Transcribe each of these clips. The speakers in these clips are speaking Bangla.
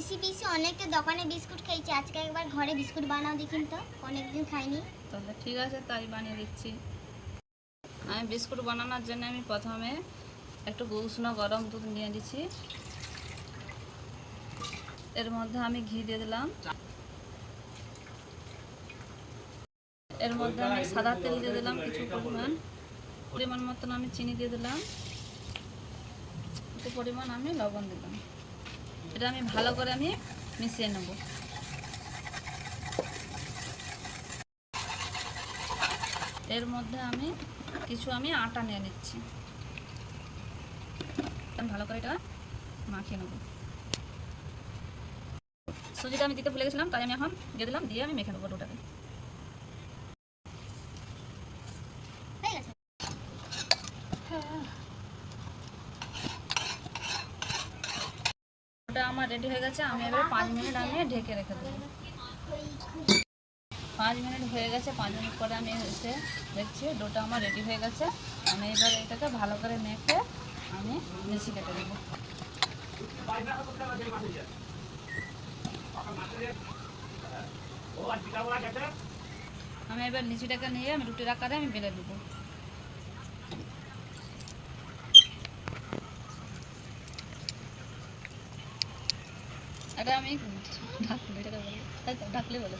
পিসি পিসি অনেকটা দোকানে বিস্কুট খেয়েছি, আজকে একবার ঘরে বিস্কুট বানাও দেখিন তো, অনেকদিন খাইনি। তাহলে ঠিক আছে, তাই বানিয়ে দিচ্ছি। আমি বিস্কুট বানানোর জন্য আমি প্রথমে একটু উষ্ণ গরম দুধ নিয়ে দিচ্ছি। এর মধ্যে আমি ঘি দিয়ে দিলাম। এর মধ্যে আমি সাদা তেল দিয়ে দিলাম কিছু পরিমাণ মতন আমি চিনি দিয়ে দিলাম, একটু পরিমাণ আমি লবণ দিলাম। এটা আমি ভালো করে আমি মিশিয়ে নেব। এর মধ্যে আমি কিছু আটা নিয়ে নিচ্ছি। আমি ভালো করে এটা মাখিয়ে নেব। সুজিটা আমি দিতে ভুলে গেছিলাম, তাই আমি এখন দিয়ে দিলাম, দিয়ে আমি মেখে নেবো ওটাকে। ওটা আমার রেডি হয়ে গেছে। আমি এবার 5 মিনিট আমি ঢেকে রেখে দেবো। 5 মিনিট হয়ে গেছে। 5 মিনিট পরে আমি এসে দেখছি ডোটা আমার রেডি হয়ে গেছে। আমি এবার এটাকে ভালো করে মেখে আমি মিশি কেটে দেবো। আমি এবার লিচিটাকে নিয়ে আমি রুটির আকারে আমি বেলে দেবো। এটা আমি ঢাকলে বলে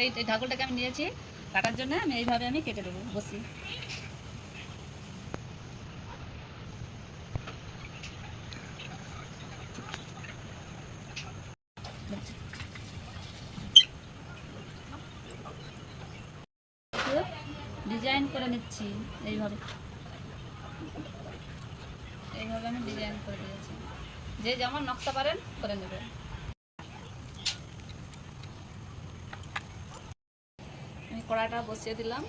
এই ঢাকুলটাকে আমি নিয়েছি কাটার জন্য। আমি এইভাবে আমি কেটে দেবো বসি। ডিজাইন করে নিচ্ছি এইভাবে। এইভাবে আমি ডিজাইন করে দিয়েছি। যে যেমন নকশা পারেন করে নেবেন। আমি কড়াইটা বসিয়ে দিলাম।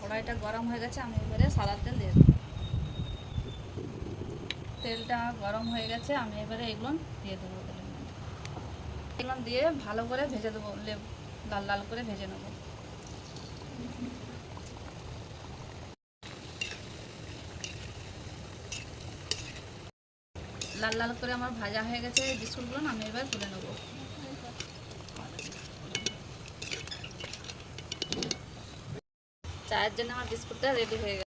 কড়াইটা গরম হয়ে গেছে। আমি এবারে সাদা তেল দিয়ে দেবো। তেলটা গরম হয়ে গেছে। আমি এবারে এগুলো দিয়ে দেবো। এগুলো দিয়ে ভালো করে ভেজে দেবো, লাল লাল করে ভেজে নেবো। লাল লাল করে আমার ভাজা হয়ে গেছে বিস্কুটগুলো। আমি এবার তুলে নেবো। চায়ের জন্য আমার বিস্কুটটা রেডি হয়ে গেছে।